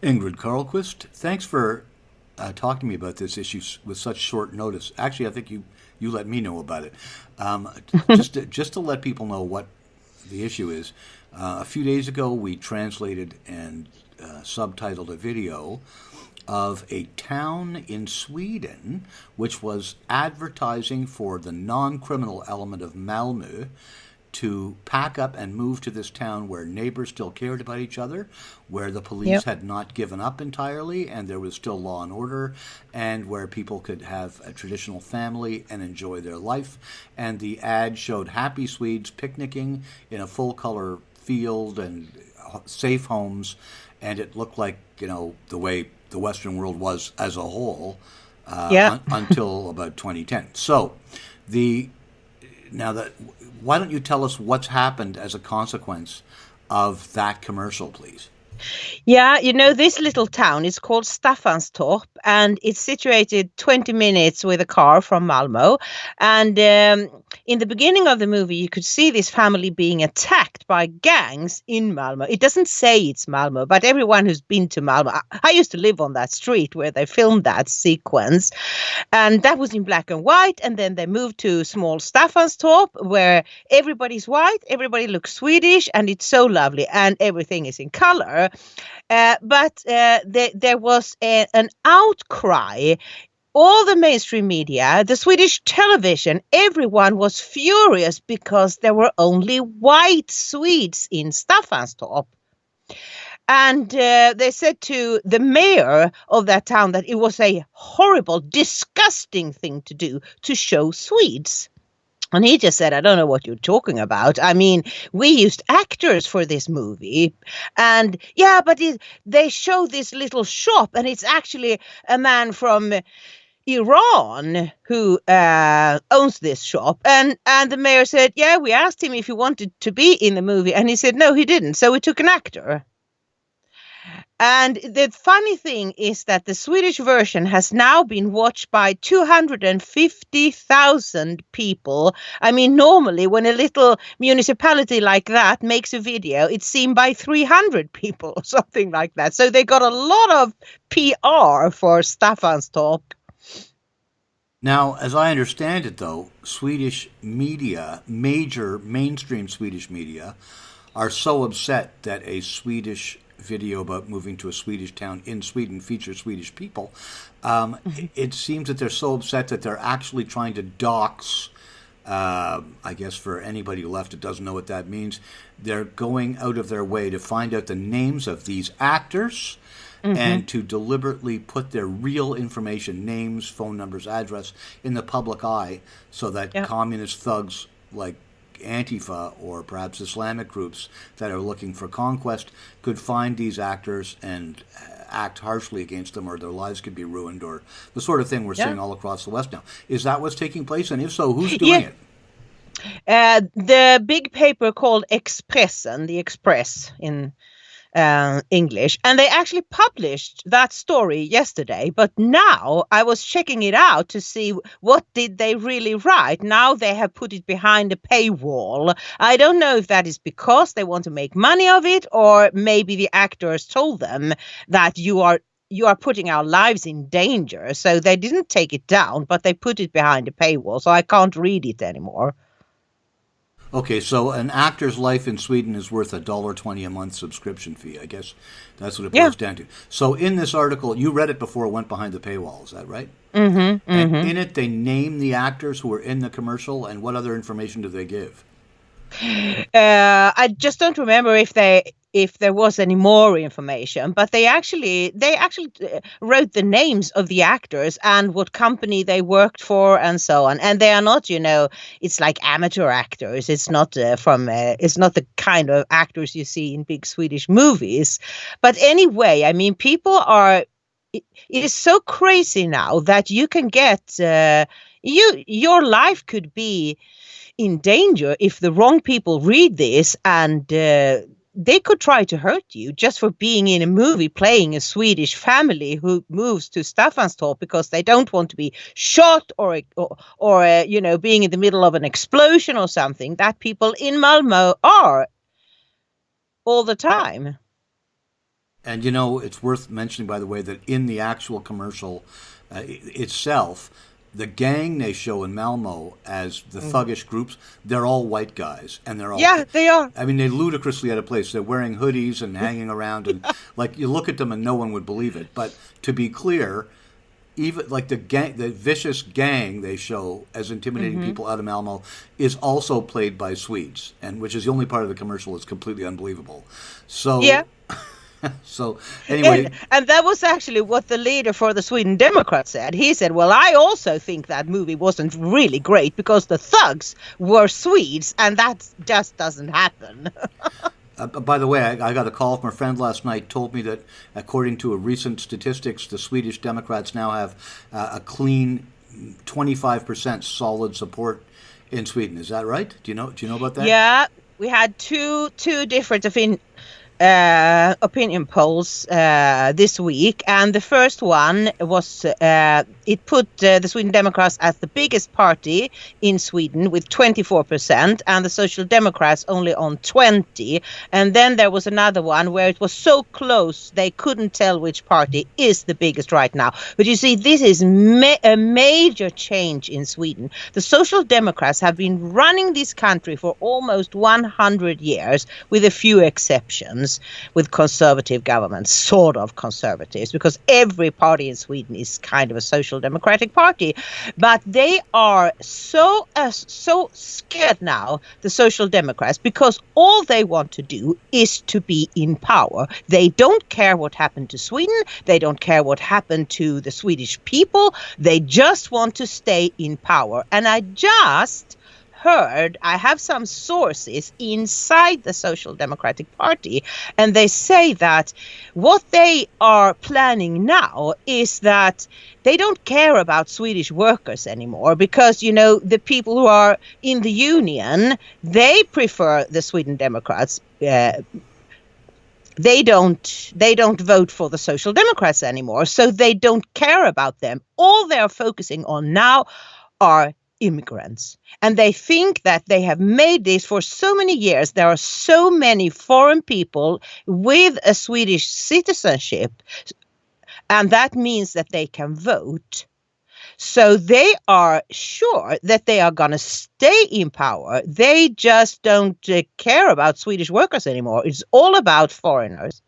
Ingrid Carlqvist, thanks for talking to me about this issue with such short notice. Actually, I think you let me know about it. Um, just to let people know what the issue is. A few days ago, we translated and subtitled a video of a town in Sweden which was advertising for the non-criminal element of Malmo to pack up and move to this town where neighbors still cared about each other, where the police Yep. had not given up entirely and there was still law and order, and where people could have a traditional family and enjoy their life. And the ad showed happy Swedes picnicking in a full-color field and safe homes, and it looked like, the way the Western world was as a whole Yeah. until about 2010. So, the now that why don't you tell us what's happened as a consequence of that commercial, please? Yeah, this little town is called Staffanstorp, and it's situated 20 minutes with a car from Malmo. And in the beginning of the movie, you could see this family being attacked by gangs in Malmo. It doesn't say it's Malmo, but everyone who's been to Malmo, I used to live on that street where they filmed that sequence, and that was in black and white. And then they moved to small Staffanstorp, where everybody's white, everybody looks Swedish, and it's so lovely, and everything is in color. But there was an outcry. All the mainstream media, the Swedish television, everyone was furious because there were only white Swedes in Staffanstorp. And they said to the mayor of that town that it was a horrible, disgusting thing to do to show Swedes. And he just said, I don't know what you're talking about. I mean, we used actors for this movie. And yeah, but they show this little shop, and it's actually a man from Iran who owns this shop. And the mayor said, yeah, we asked him if he wanted to be in the movie. And he said, no, he didn't. So we took an actor. And the funny thing is that the Swedish version has now been watched by 250,000 people. I mean, normally when a little municipality like that makes a video, it's seen by 300 people or something like that. So they got a lot of PR for Staffanstorp. Now, as I understand it, though, Swedish media, major mainstream Swedish media, are so upset that a Swedish video about moving to a Swedish town in Sweden features Swedish people. It seems that they're so upset that they're actually trying to dox, I guess for anybody left that doesn't know what that means, they're going out of their way to find out the names of these actors and to deliberately put their real information, names, phone numbers, address, in the public eye so that communist thugs like Antifa or perhaps Islamic groups that are looking for conquest could find these actors and act harshly against them, or their lives could be ruined, or the sort of thing we're seeing all across the West now. Is that what's taking place? And if so, who's doing it? The big paper called Expressen, the Express in English, and they actually published that story yesterday. But now I was checking it out to see what did they really write. Now they have put it behind a paywall. I don't know if that is because they want to make money of it, or maybe the actors told them that you are putting our lives in danger. So they didn't take it down, but they put it behind a paywall. So I can't read it anymore. Okay, so an actor's life in Sweden is worth $1.20 a month subscription fee. I guess that's what it boils down to. So in this article, you read it before it went behind the paywall, is that right? And in it, they name the actors who were in the commercial, and what other information do they give? I just don't remember if there was any more information, but they actually wrote the names of the actors and what company they worked for and so on. And they are not, it's like amateur actors. It's not it's not the kind of actors you see in big Swedish movies. But anyway, I mean, it is so crazy now that you can get your life could be in danger if the wrong people read this, and they could try to hurt you just for being in a movie playing a Swedish family who moves to Staffanstorp because they don't want to be shot or being in the middle of an explosion or something that people in Malmo are all the time. And it's worth mentioning, by the way, that in the actual commercial itself, the gang they show in Malmo as the thuggish groups, they're all white guys, and they're all they are. I mean, they ludicrously out of place. They're wearing hoodies and hanging around, and like you look at them and no one would believe it. But to be clear, even like the vicious gang they show as intimidating people out of Malmo is also played by Swedes, and which is the only part of the commercial that's completely unbelievable. So Yeah. So anyway, and that was actually what the leader for the Sweden Democrats said. He said, well, I also think that movie wasn't really great because the thugs were Swedes, and that just doesn't happen. by the way, I got a call from a friend last night, told me that according to a recent statistics, the Swedish Democrats now have a clean 25% solid support in Sweden. Is that right? Do you know about that? Yeah, we had two different opinion polls this week, and the first one was it put the Sweden Democrats as the biggest party in Sweden with 24%, and the Social Democrats only on 20%. And then there was another one where it was so close they couldn't tell which party is the biggest right now. But you see, this is a major change in Sweden. The Social Democrats have been running this country for almost 100 years, with a few exceptions, with conservative governments, sort of conservatives, because every party in Sweden is kind of a social democratic party. But they are so scared now, the Social Democrats, because all they want to do is to be in power. They don't care what happened to Sweden. They don't care what happened to the Swedish people. They just want to stay in power. And I have some sources inside the Social Democratic Party, and they say that what they are planning now is that they don't care about Swedish workers anymore, because, the people who are in the union, they prefer the Sweden Democrats. They don't vote for the Social Democrats anymore, so they don't care about them. All they are focusing on now are immigrants. And they think that they have made this for so many years. There are so many foreign people with a Swedish citizenship, and that means that they can vote. So they are sure that they are going to stay in power. They just don't care about Swedish workers anymore. It's all about foreigners.